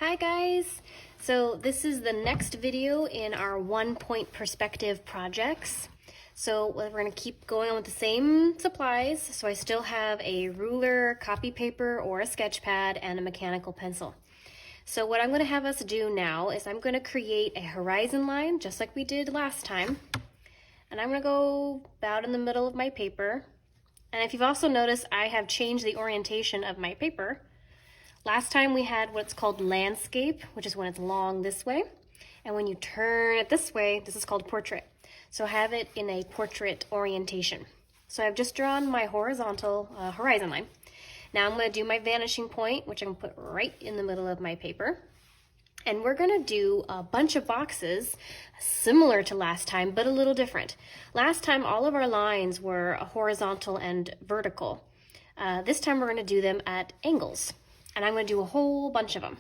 Hi guys! So this is the next video in our 1-point perspective projects. So we're going to keep going on with the same supplies. So I still have a ruler, copy paper, or a sketch pad, and a mechanical pencil. So what I'm going to have us do now is I'm going to create a horizon line just like we did last time. And I'm going to go about in the middle of my paper. And if you've also noticed, I have changed the orientation of my paper. Last time we had what's called landscape, which is when it's long this way. And when you turn it this way, this is called portrait. So have it in a portrait orientation. So I've just drawn my horizontal horizon line. Now I'm going to do my vanishing point, which I'm going to put right in the middle of my paper. And we're going to do a bunch of boxes similar to last time, but a little different. Last time, all of our lines were horizontal and vertical. This time we're going to do them at angles. And I'm going to do a whole bunch of them.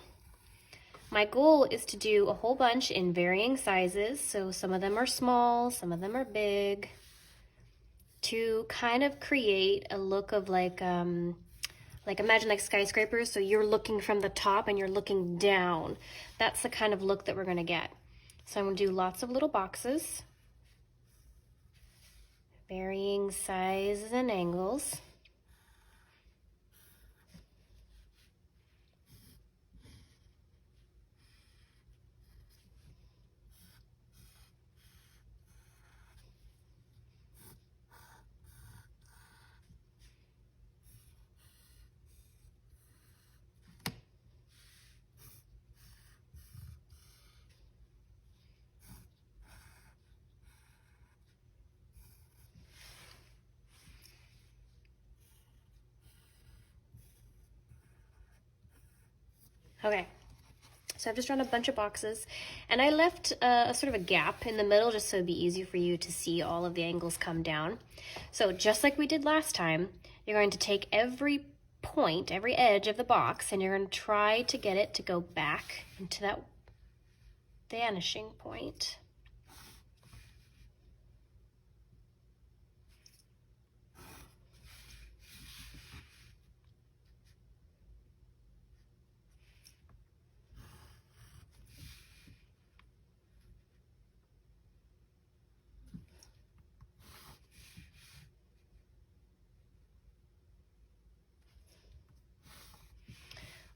My goal is to do a whole bunch in varying sizes, so some of them are small, some of them are big, to kind of create a look of like imagine like skyscrapers, so you're looking from the top and you're looking down. That's the kind of look that we're going to get. So I'm going to do lots of little boxes, varying sizes and angles. Okay, so I've just drawn a bunch of boxes, and I left a sort of a gap in the middle just so it'd be easy for you to see all of the angles come down. So just like we did last time, you're going to take every point, every edge of the box, and you're going to try to get it to go back into that vanishing point.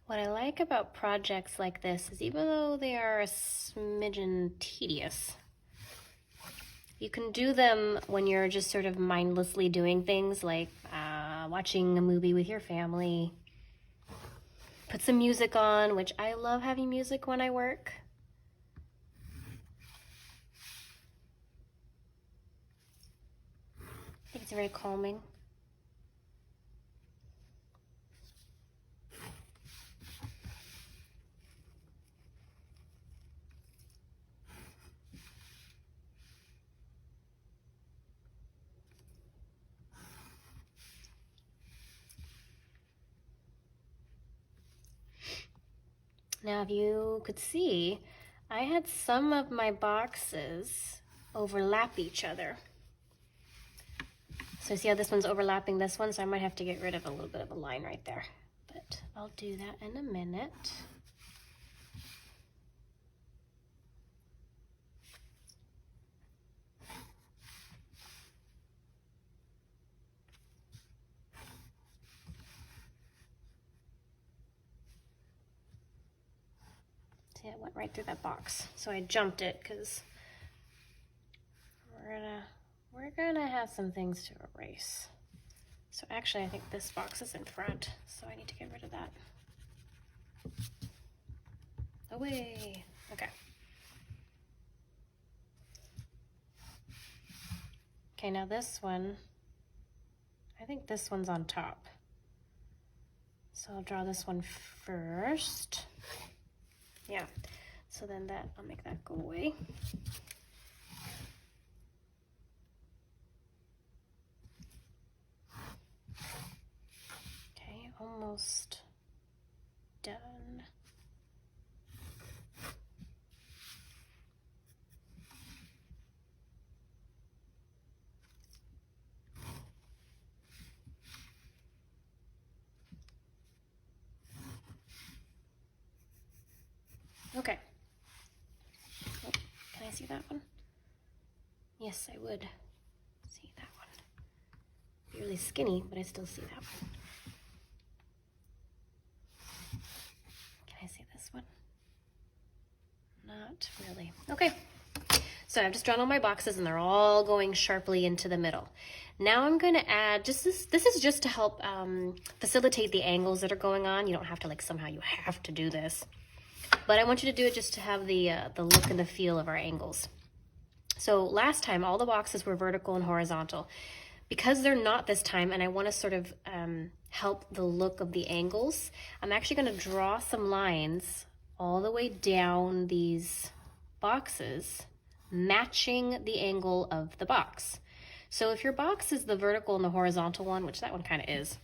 What I like about projects like this is even though they are a smidgen tedious, you can do them when you're just sort of mindlessly doing things like watching a movie with your family. Put some music on, which I love having music when I work. I think it's very calming. Now, if you could see, I had some of my boxes overlap each other. So see how this one's overlapping this one? So I might have to get rid of a little bit of a line right there. But I'll do that in a minute. See, it went right through that box. So I jumped it because we're gonna have some things to erase. So actually, I think this box is in front, so I need to get rid of that. Away. Okay. Okay, now this one, I think this one's on top. So I'll draw this one first. Yeah, so then I'll make that go away. Okay, almost done. Okay. Oh, can I see that one? Yes, I would see that one. Be really skinny, but I still see that one. Can I see this one? Not really. Okay. So I've just drawn all my boxes and they're all going sharply into the middle. Now I'm going to add just this is just to help facilitate the angles that are going on. You don't have to like somehow you have to do this. But I want you to do it just to have the look and the feel of our angles. So last time all the boxes were vertical and horizontal. Because they're not this time and I want to sort of help the look of the angles, I'm actually going to draw some lines all the way down these boxes, matching the angle of the box. So if your box is the vertical and the horizontal one, which that one kind of is,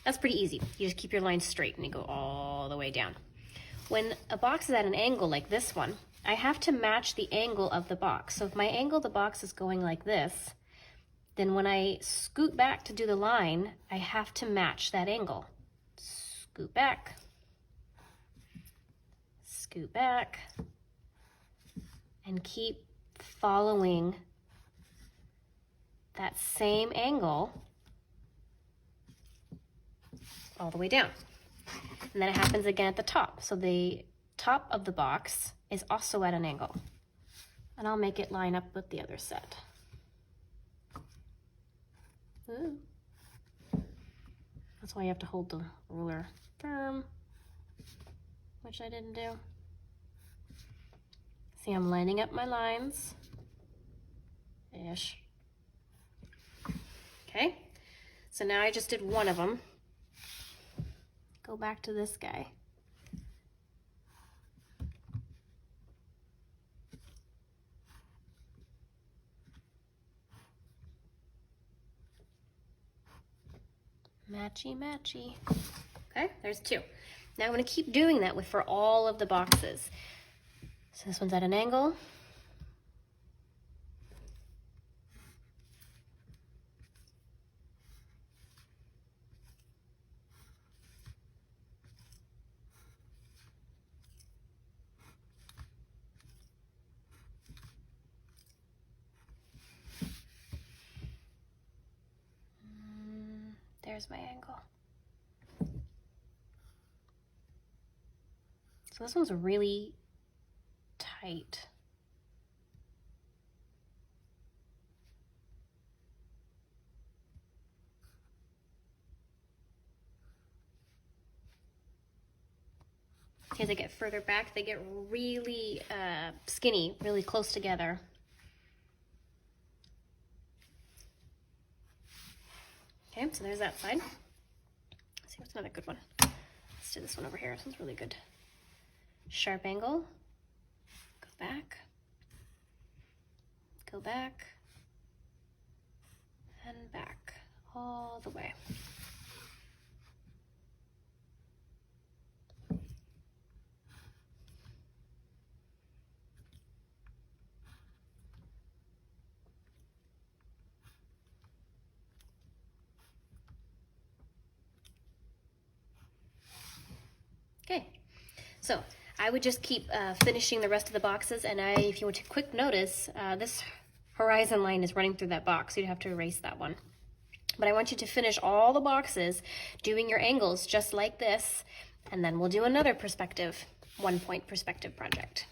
that's pretty easy. You just keep your line straight and you go all the way down. When a box is at an angle like this one, I have to match the angle of the box. So if my angle of the box is going like this, then when I scoot back to do the line, I have to match that angle. Scoot back, scoot back, and keep following that same angle all the way down. And then it happens again at the top. So the top of the box is also at an angle. And I'll make it line up with the other set. Ooh. That's why you have to hold the ruler firm, which I didn't do. See, I'm lining up my lines. Ish. Okay, so now I just did one of them. Go back to this guy. Matchy, matchy. Okay, there's two. Now I'm going to keep doing that for all of the boxes. So this one's at an angle. There's my angle. So this one's really tight. As I get further back, they get really skinny, really close together. Okay, so there's that side. Let's see what's another good one. Let's do this one over here. This one's really good. Sharp angle. Go back. Go back. And back. All the way. Okay, so I would just keep finishing the rest of the boxes, and if you want to quick notice, this horizon line is running through that box, so you'd have to erase that one. But I want you to finish all the boxes doing your angles just like this, and then we'll do another perspective, 1-point perspective project.